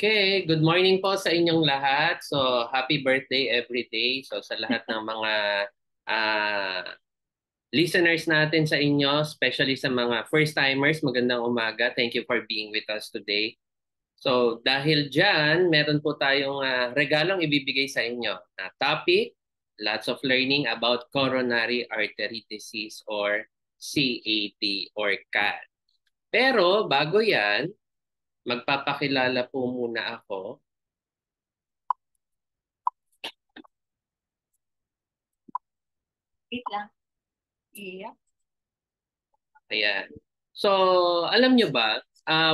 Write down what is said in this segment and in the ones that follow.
Okay, good morning po sa inyong lahat. So, happy birthday every day. So, sa lahat ng mga ah, listeners natin sa inyo, especially sa mga first-timers, magandang umaga. Thank you for being with us today. So, dahil dyan, meron po tayong regalong ibibigay sa inyo. Topic, lots of learning about coronary artery disease or CAD or CAD. Pero bago yan, magpapakilala po muna ako. Wait lang. Yeah. Ayan. So, alam nyo ba,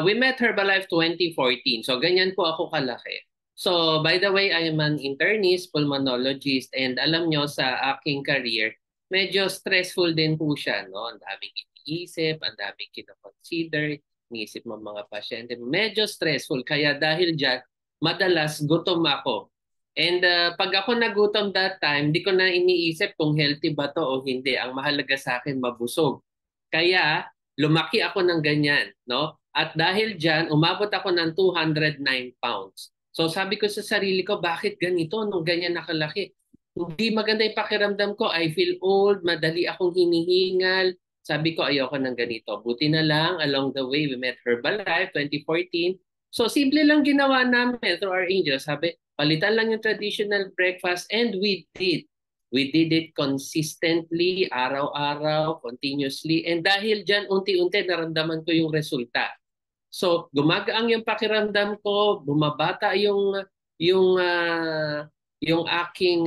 we met Herbalife 2014. So, ganyan po ako kalaki. So, by the way, I am an internist, pulmonologist, and alam nyo sa aking career, medyo stressful din po siya. No? Ang daming iniisip, ang daming kinoconsider, iniisip ng mga pasyente. Medyo stressful. Kaya dahil dyan, madalas gutom ako. And pag ako nagutom that time, di ko na iniisip kung healthy ba to o hindi. Ang mahalaga sa akin, mabusog. Kaya lumaki ako ng ganyan, no? At dahil diyan, umabot ako ng 209 pounds. So sabi ko sa sarili ko, bakit ganito nung ganyan nakalaki? Hindi maganda yung pakiramdam ko. I feel old, madali akong hinihingal. Sabi ko, ayoko ng ganito. Buti na lang, along the way, we met Herbalife 2014. So simple lang ginawa namin through our angels. Sabi, palitan lang yung traditional breakfast and we did. We did it consistently, araw-araw, continuously. And dahil dyan, unti-unti naramdaman ko yung resulta. So, gumagaang yung pakiramdam ko, bumabata yung aking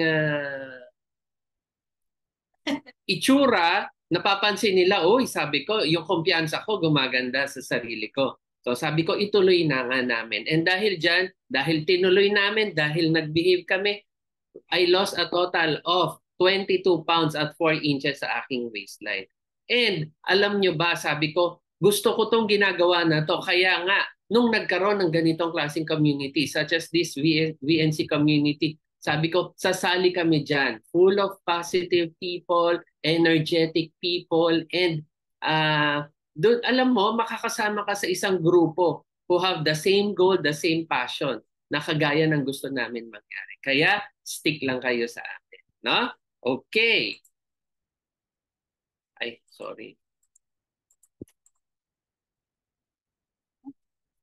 itsura, napapansin nila, uy, sabi ko, yung kumpiyansa ko gumaganda sa sarili ko. So sabi ko, ituloy na nga namin. And dahil dyan, dahil tinuloy namin, dahil nag-behave kami, I lost a total of 22 pounds at 4 inches sa aking waistline. And alam nyo ba, sabi ko, gusto ko tong ginagawa na to. Kaya nga, nung nagkaroon ng ganitong klaseng community, such as this VNC community, sabi ko, sasali kami dyan. Full of positive people, energetic people, and doon, alam mo, makakasama ka sa isang grupo who have the same goal, the same passion na kagaya ng gusto namin mangyari. Kaya, stick lang kayo sa atin. No? Okay. Ay, sorry.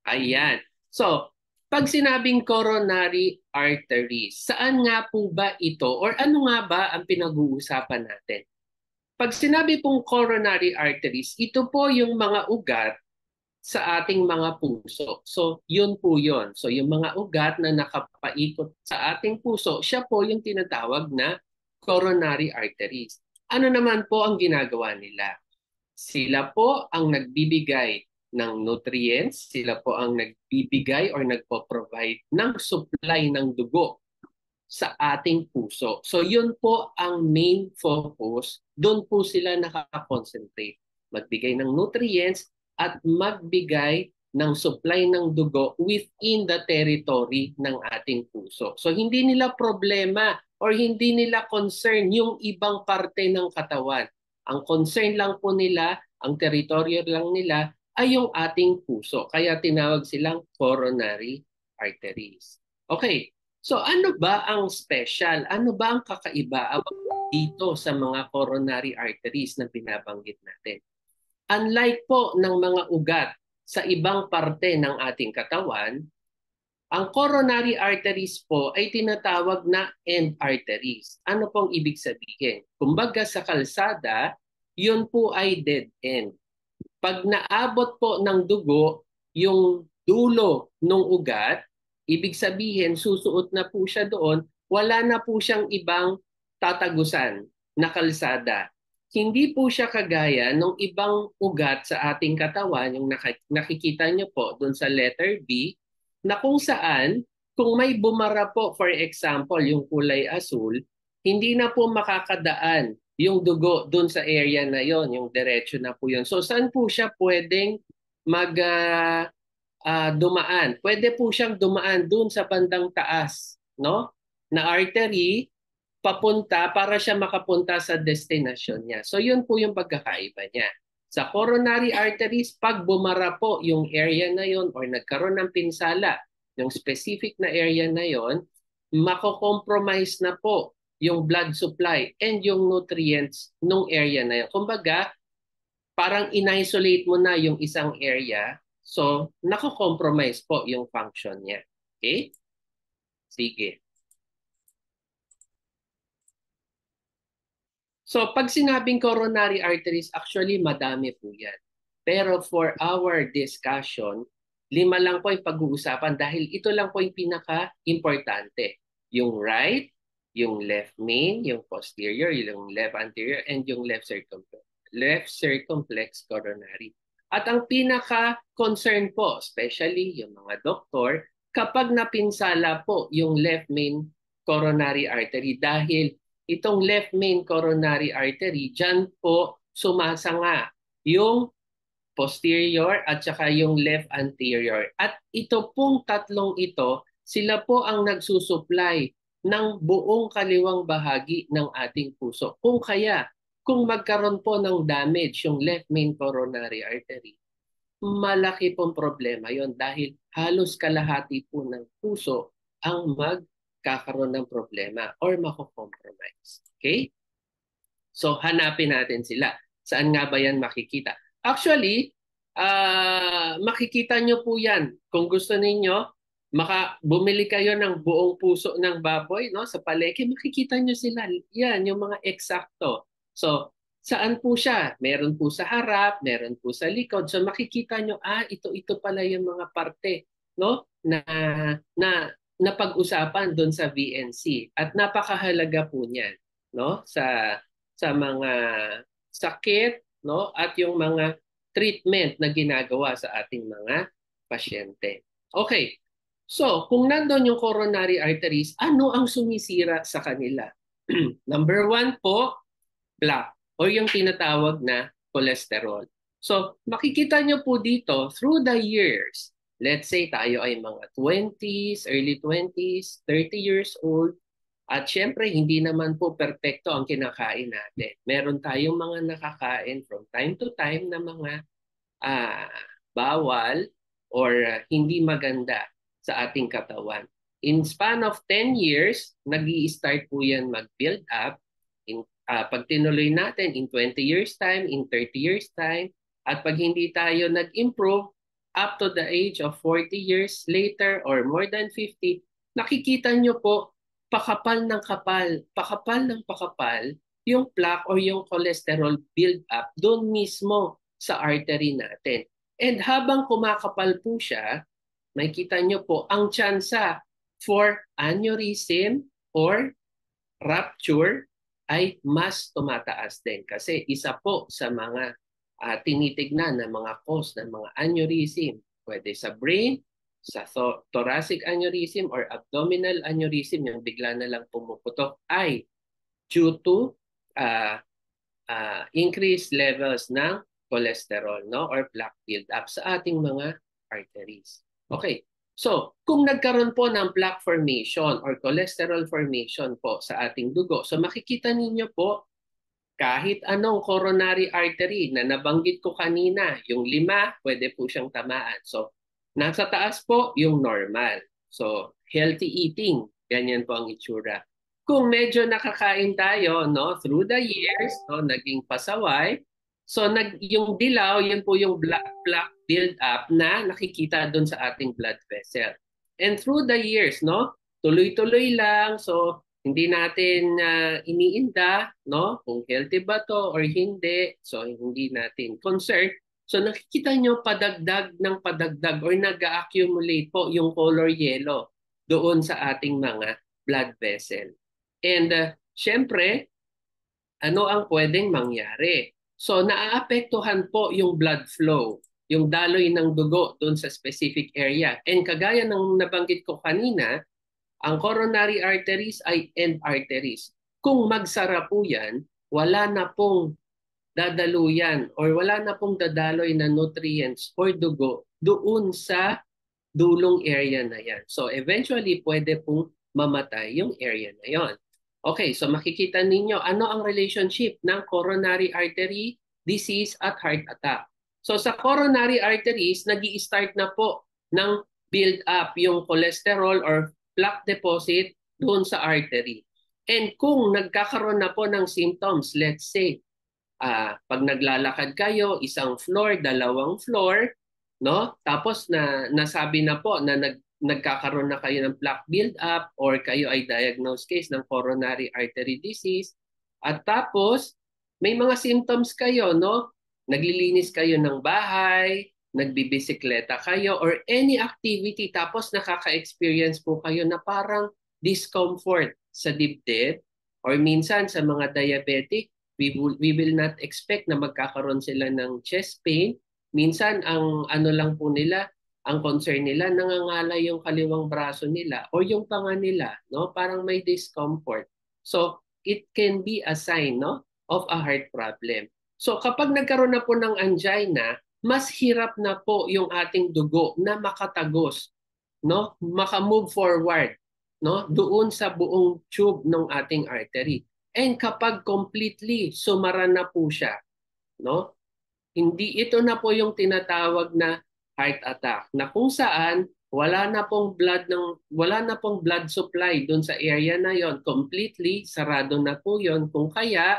Ayan. So, pag sinabing coronary arteries, saan nga po ba ito or ano nga ba ang pinag-uusapan natin? Pag sinabi pong coronary arteries, ito po yung mga ugat sa ating mga puso. So, yun po yun. So, yung mga ugat na nakapaikot sa ating puso, siya po yung tinatawag na coronary arteries. Ano naman po ang ginagawa nila? Sila po ang nagbibigay ng nutrients, sila po ang nagbibigay or nagpo-provide ng supply ng dugo sa ating puso. So yun po ang main focus. Doon po sila nakaka-concentrate. Magbigay ng nutrients at magbigay ng supply ng dugo within the territory ng ating puso. So hindi nila problema or hindi nila concern yung ibang parte ng katawan. Ang concern lang po nila, ang teritoryo lang nila ay yung ating puso. Kaya tinawag silang coronary arteries. Okay, so ano ba ang special? Ano ba ang kakaiba dito sa mga coronary arteries na binabanggit natin? Unlike po ng mga ugat sa ibang parte ng ating katawan, ang coronary arteries po ay tinatawag na end arteries. Ano pong ibig sabihin? Kumbaga sa kalsada, yun po ay dead end. Pag naabot po ng dugo yung dulo ng ugat, ibig sabihin susuot na po siya doon, wala na po siyang ibang tatagusan na kalsada. Hindi po siya kagaya ng ibang ugat sa ating katawan, yung nakikita niyo po doon sa letter B, na kung saan, kung may bumara po, for example, yung kulay asul, hindi na po makakadaan yung dugo doon sa area na yon, yung diretso na po yon. So saan po siya pwedeng dumaan? Pwede po siyang dumaan doon sa bandang taas, no? Na artery papunta para siya makapunta sa destination niya. So yun po yung pagkakaiba niya. Sa coronary arteries, pag bumara po yung area na yon or nagkaroon ng pinsala yung specific na area na yon, mako-compromise na po yung blood supply and yung nutrients nung area na yun. Kumbaga, parang in-isolate mo na yung isang area, so nako-compromise po yung function niya. Okay? Sige. So pag sinabing coronary arteries, actually madami po yan. Pero for our discussion, 5 lang po yung pag-uusapan dahil ito lang po yung pinaka-importante. Yung right, yung left main, yung posterior, yung left anterior, and yung left circumflex coronary. At ang pinaka-concern po, especially yung mga doktor, kapag napinsala po yung left main coronary artery dahil itong left main coronary artery, dyan po sumasanga yung posterior at saka yung left anterior. At ito pong tatlong ito, sila po ang nagsusupply ng buong kaliwang bahagi ng ating puso. Kung kaya, kung magkaroon po ng damage yung left main coronary artery, malaki pong problema yon dahil halos kalahati po ng puso ang magkakaroon ng problema or mako-compromise. Okay? So hanapin natin sila. Saan nga ba yan makikita? Actually, makikita nyo po yan. Kung gusto ninyo, bumili kayo ng buong puso ng baboy, no, sa palengke, makikita nyo sila. Yan, yung mga eksakto. So, saan po siya? Meron po sa harap, meron po sa likod. So makikita nyo, ito pala yung mga parte, no, na pag-usapan doon sa VNC. At napakahalaga po niyan, no, sa mga sakit, no, at yung mga treatment na ginagawa sa ating mga pasyente. Okay. So, kung nandoon yung coronary arteries, ano ang sumisira sa kanila? Number 1 po, plaque o yung tinatawag na cholesterol. So, makikita nyo po dito through the years, let's say tayo ay mga 20s, early 20s, 30 years old, at syempre hindi naman po perpekto ang kinakain natin. Meron tayong mga nakakain from time to time na mga bawal or hindi maganda sa ating katawan. In span of 10 years, nag-i-start po yan mag-build up. Pag tinuloy natin in 20 years time, in 30 years time, at pag hindi tayo nag-improve up to the age of 40 years later or more than 50, nakikita nyo po pakapal ng pakapal yung plaque or yung cholesterol build up doon mismo sa artery natin. And habang kumakapal po siya, makikita nyo po ang tsansa for aneurysm or rupture ay mas tumataas din. Kasi isa po sa mga tinitignan na mga cause ng mga aneurysm, pwede sa brain, sa thoracic aneurysm or abdominal aneurysm, yung bigla na lang pumuputok, ay due to increased levels ng cholesterol, no, or plaque build-up sa ating mga arteries. Okay. So, kung nagkaroon po ng plaque formation or cholesterol formation po sa ating dugo, so makikita ninyo po kahit anong coronary artery na nabanggit ko kanina, yung 5, pwede po siyang tamaan. So, nasa taas po yung normal. So, healthy eating, ganyan po ang itsura. Kung medyo nakakain tayo, no, through the years, no, naging pasaway, so yung dilaw, yun po yung plaque build up na nakikita doon sa ating blood vessel. And through the years, no, tuloy-tuloy lang, so hindi natin iniinda, no, kung healthy ba to or hindi, so hindi natin concerned. So nakikita nyo padagdag ng padagdag or nag-accumulate po yung color yellow doon sa ating mga blood vessel. And syempre, ano ang pwedeng mangyari? So naaapektuhan po yung blood flow, yung daloy ng dugo doon sa specific area. And kagaya ng nabanggit ko kanina, ang coronary arteries ay end arteries. Kung magsara po yan, wala na pong dadaluyan or wala na pong dadaloy na nutrients or dugo doon sa dulong area na yan. So eventually, pwede pong mamatay yung area na yon. Okay, so makikita ninyo ano ang relationship ng coronary artery disease at heart attack. So sa coronary arteries, nag-i-start na po ng build up yung cholesterol or plaque deposit doon sa artery. And kung nagkakaroon na po ng symptoms, let's say, pag naglalakad kayo, isang floor, dalawang floor, no? Tapos nasabi na po na nagkakaroon na kayo ng plaque build-up or kayo ay diagnosed case ng coronary artery disease. At tapos, may mga symptoms kayo, no? Naglilinis kayo ng bahay, nagbibisikleta kayo, or any activity, tapos nakaka-experience po kayo na parang discomfort sa dibdib, or minsan sa mga diabetic, we will not expect na magkakaroon sila ng chest pain. Minsan ang ano lang po nila, ang concern nila, nangangalay yung kaliwang braso nila o yung panga nila, no? Parang may discomfort. So it can be a sign, no, of a heart problem. So kapag nagkaroon na po ng angina, mas hirap na po yung ating dugo na makatagos, no? Maka-move forward, no? Doon sa buong tube ng ating artery. And kapag completely sumara na po siya, no? Hindi ito na po yung tinatawag na heart attack, na kung saan wala na pong blood supply doon sa area na yon, completely sarado na po yon. Kung kaya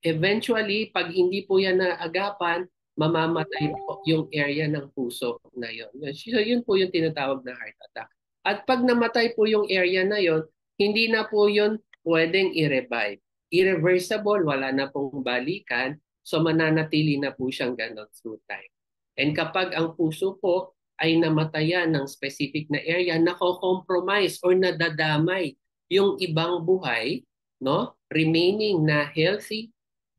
eventually pag hindi po yan naagapan, mamamatay po yung area ng puso na yon. So yun po yung tinatawag na heart attack. At pag namatay po yung area na yon, hindi na po yun pwedeng i-revive. Irreversible, wala na pong balikan, so mananatili na po siyang ganon through time. And kapag ang puso po ay namatayan ng specific na area, nako-compromise or nadadamay yung ibang buhay, no, remaining na healthy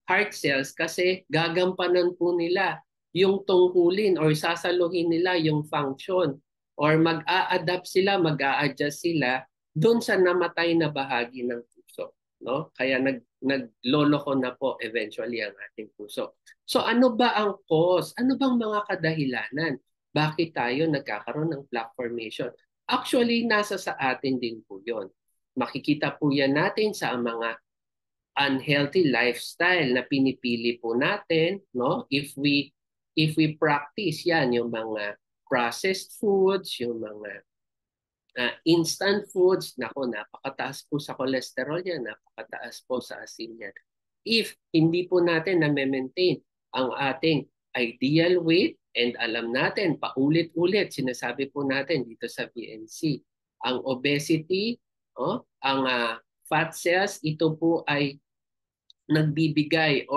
heart cells, kasi gagampanan po nila yung tungkulin or sasaluhin nila yung function, or mag-a-adapt sila, mag-a-adjust sila doon sa namatay na bahagi ng puso, no? Kaya nagloloko na po eventually ang ating puso. So ano ba ang cause? Ano bang mga kadahilanan? Bakit tayo nagkakaroon ng plaque formation? Actually, nasa sa atin din po yon. Makikita po yan natin sa mga unhealthy lifestyle na pinipili po natin, no? If we practice yan, yung mga processed foods, yung mga instant foods, nako, napakataas po sa cholesterol yan, napakataas po sa asin yan. If hindi po natin na-maintain ang ating ideal weight, and alam natin, paulit-ulit, sinasabi po natin dito sa BNC, ang obesity, ang fat cells, ito po ay nagbibigay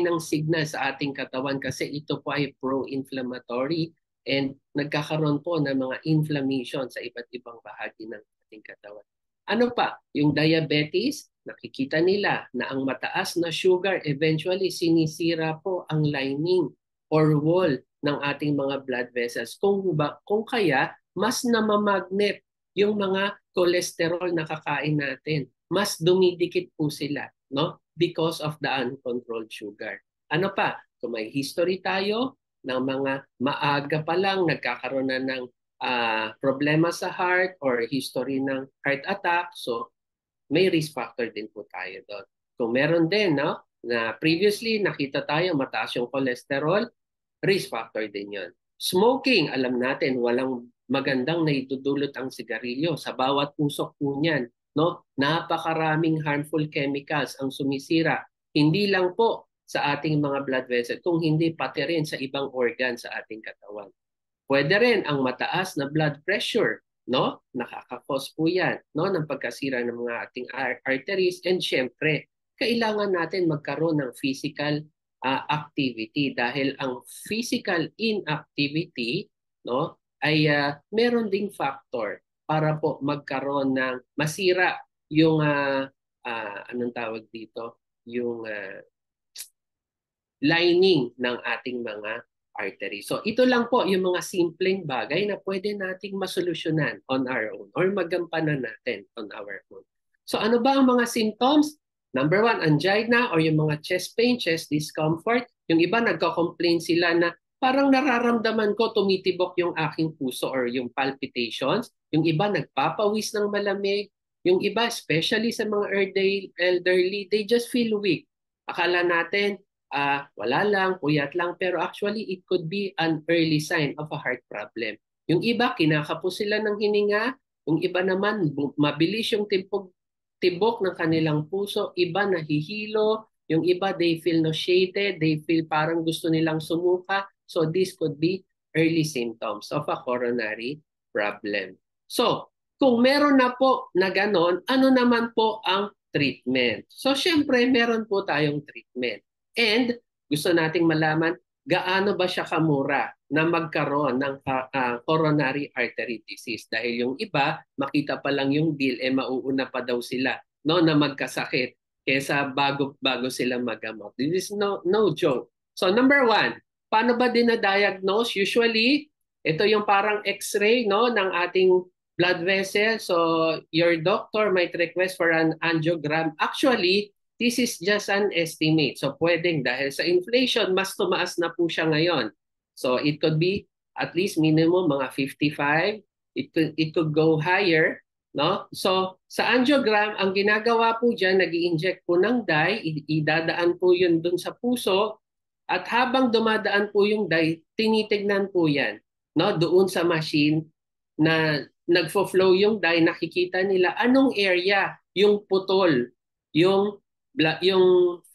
ng signal sa ating katawan, kasi ito po ay pro-inflammatory and nagkakaroon po ng mga inflammation sa iba't ibang bahagi ng ating katawan. Ano pa? Yung diabetes, nakikita nila na ang mataas na sugar eventually sinisira po ang lining or wall ng ating mga blood vessels. Kung kaya, mas namamagnet yung mga cholesterol na kakain natin. Mas dumidikit po sila, no? Because of the uncontrolled sugar. Ano pa? Kung may history tayo ng mga maaga pa lang nagkakaroon na ng problema sa heart or history ng heart attack, so may risk factor din po tayo doon. Kung meron din, no, na previously nakita tayo mataas yung cholesterol, risk factor din yon. Smoking, alam natin walang magandang naidudulot ang sigarilyo. Sa bawat usok po niyan, no, napakaraming harmful chemicals ang sumisira. Hindi lang po sa ating mga blood vessel, kung hindi pati rin sa ibang organ sa ating katawan. Pwede rin ang mataas na blood pressure, no? Nakaka-cause po yan, no, ng pagkasira ng mga ating arteries. And syempre, kailangan natin magkaroon ng physical activity, dahil ang physical inactivity, no, ay meron ding factor para po magkaroon ng masira yung anong tawag dito, yung lining ng ating mga artery. So ito lang po yung mga simpleng bagay na pwede nating masolusyonan on our own or magampanan natin on our own. So ano ba ang mga symptoms? Number 1, angina or yung mga chest pain, chest discomfort. Yung iba nagko-complain sila na parang nararamdaman ko tumitibok yung aking puso or yung palpitations. Yung iba nagpapawis ng malamig. Yung iba, especially sa mga elderly, they just feel weak. Akala natin, wala lang, puyat lang, pero actually it could be an early sign of a heart problem. Yung iba, kinakapos sila ng hininga. Yung iba naman, mabilis yung tibok ng kanilang puso. Iba nahihilo. Yung iba, they feel nauseated. They feel parang gusto nilang sumuka. So this could be early symptoms of a coronary problem. So, kung meron na po na ganon, ano naman po ang treatment? So, syempre, meron po tayong treatment. And gusto nating malaman, gaano ba siya kamura na magkaroon ng coronary artery disease? Dahil yung iba, makita pa lang yung bill, mauuna pa daw sila no, na magkasakit kesa bago sila magamot. This is no joke. So number one, paano ba dinadiagnose? Usually, ito yung parang x-ray no, ng ating blood vessel. So your doctor might request for an angiogram. Actually, this is just an estimate. So pwedeng dahil sa inflation, mas tumaas na po siya ngayon. So it could be at least minimum mga 55. It could go higher. No? So sa angiogram, ang ginagawa po dyan, nag-i-inject po ng dye, idadaan po yun dun sa puso, at habang dumadaan po yung dye, tinitignan po yan. No? Doon sa machine na nagfo-flow yung dye, nakikita nila anong area yung putol, yung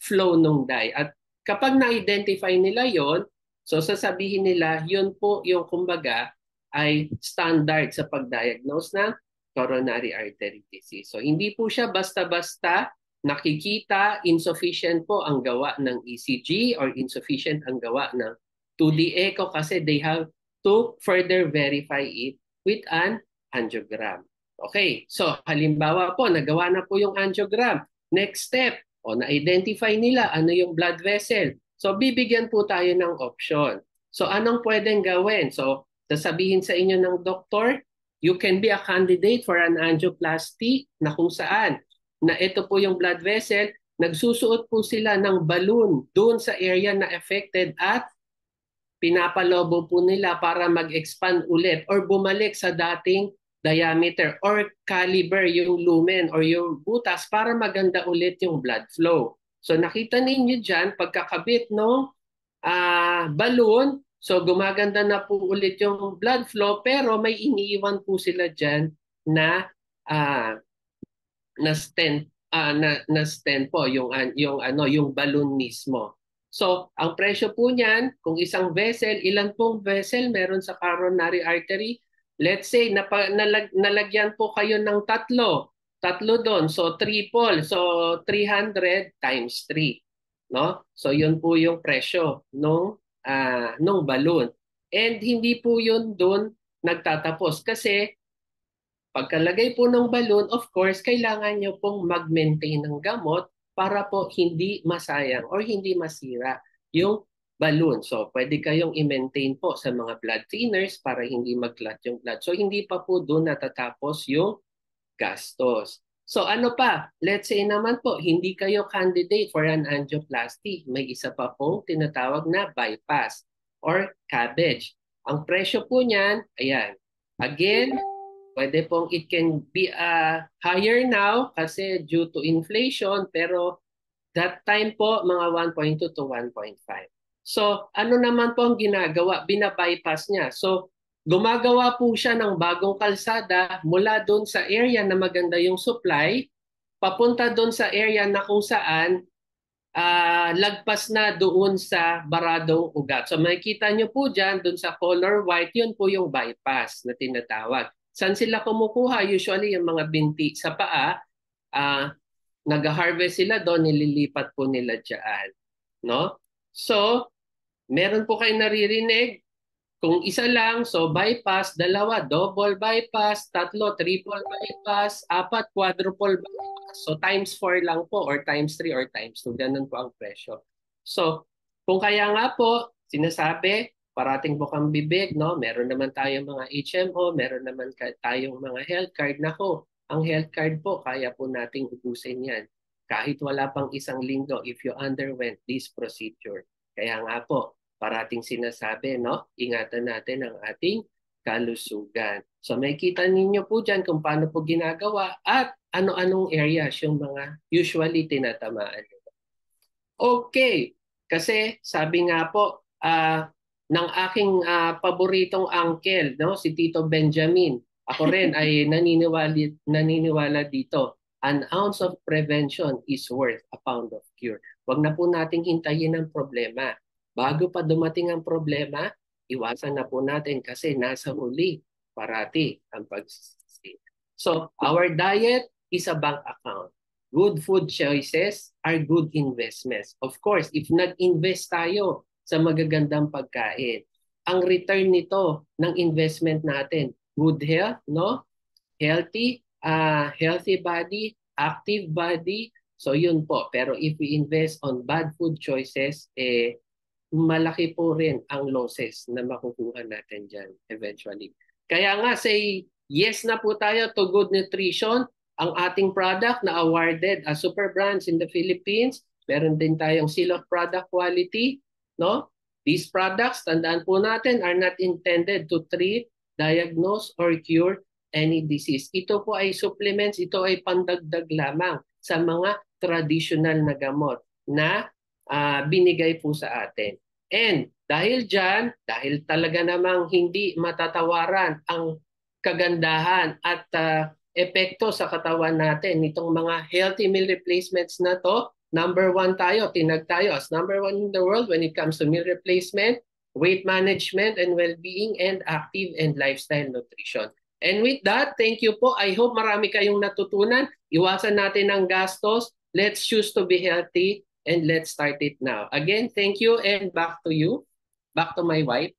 flow ng dye. At kapag na-identify nila yon, so sasabihin nila, yun po yung kumbaga ay standard sa pag-diagnose ng coronary artery disease. So hindi po siya basta-basta nakikita, insufficient po ang gawa ng ECG or insufficient ang gawa ng 2D echo kasi they have to further verify it with an angiogram. Okay, so halimbawa po, nagawa na po yung angiogram. Next step, na-identify nila ano yung blood vessel. So bibigyan po tayo ng option. So anong pwedeng gawin? So sasabihin sa inyo ng doktor, you can be a candidate for an angioplasty na kung saan na ito po yung blood vessel, nagsusuot po sila ng balloon doon sa area na affected at pinapalobo po nila para mag-expand ulit or bumalik sa dating diameter or caliber yung lumen or yung butas para maganda ulit yung blood flow. So nakita ninyo dyan, pagkakabit ng balloon, so gumaganda na po ulit yung blood flow pero may iniiwan po sila dyan na stent po yung balloon mismo. So, ang presyo po niyan, kung isang vessel, ilan pong vessel meron sa coronary artery? Let's say nalagyan po kayo ng tatlo doon. So triple, so 300 times 3, no? So 'yun po yung presyo nung balloon. And hindi po 'yun doon nagtatapos kasi pagkalagay po ng balloon, of course, kailangan nyo pong mag-maintain ng gamot para po hindi masayang or hindi masira yung balloon. So, pwede kayong i-maintain po sa mga blood thinners para hindi mag-clot yung blood. So, hindi pa po doon natatapos yung gastos. So, ano pa? Let's say naman po, hindi kayo candidate for an angioplasty. May isa pa pong tinatawag na bypass or CABG. Ang presyo po niyan, ayan. Again, pwede pong it can be higher now kasi due to inflation pero that time po mga 1.2 to 1.5. So ano naman po ang ginagawa? Bina-bypass niya. So gumagawa po siya ng bagong kalsada mula doon sa area na maganda yung supply papunta doon sa area na kung saan lagpas na doon sa baradong ugat. So makikita nyo po dyan, doon sa color white, yun po yung bypass na tinatawag. Saan sila kumukuha? Usually yung mga binti sa paa, nag-harvest sila doon, nililipat po nila dyan. No? So, meron po kayo naririnig, kung isa lang, so bypass, dalawa, double bypass, tatlo, triple bypass, apat, quadruple bypass. So times 4 lang po or times 3 or times 2. Ganun po ang presyo. So kung kaya nga po, sinasabi, parating bukang bibig, no? Meron naman tayong mga HMO, meron naman tayong mga health card. Nako, ang health card po, kaya po nating ubusin yan. Kahit wala pang isang linggo if you underwent this procedure. Kaya nga po, parating sinasabi, no? Ingatan natin ang ating kalusugan. So may kita ninyo po dyan kung paano po ginagawa at ano-anong areas yung mga usually tinatamaan. Okay, kasi sabi nga po, ng aking paboritong uncle, no, si Tito Benjamin. Ako rin ay naniniwala dito. An ounce of prevention is worth a pound of cure. Huwag na po nating hintayin ang problema. Bago pa dumating ang problema, iwasan na po natin kasi nasa huli parati ang pagsisisi. So, our diet is a bank account. Good food choices are good investments. Of course, if nag-invest tayo sa magagandang pagkain, ang return nito ng investment natin, good health, no? Healthy body, active body. So yun po. Pero if we invest on bad food choices, malaki po rin ang losses na makukuha natin dyan eventually. Kaya nga say yes na po tayo to good nutrition. Ang ating product na awarded as super brands in the Philippines. Meron din tayong seal of product quality. No? These products, tandaan po natin, are not intended to treat, diagnose, or cure any disease. Ito po ay supplements, ito ay pandagdag lamang sa mga traditional na gamot na binigay po sa atin. And dahil dyan, dahil talaga namang hindi matatawaran ang kagandahan at epekto sa katawan natin, itong mga healthy meal replacements na to, number 1 tayo, tinag tayo as number 1 in the world when it comes to meal replacement, weight management and well-being, and active and lifestyle nutrition. And with that, thank you po. I hope marami kayong natutunan. Iwasan natin ang gastos. Let's choose to be healthy and let's start it now. Again, thank you and back to you. Back to my wife.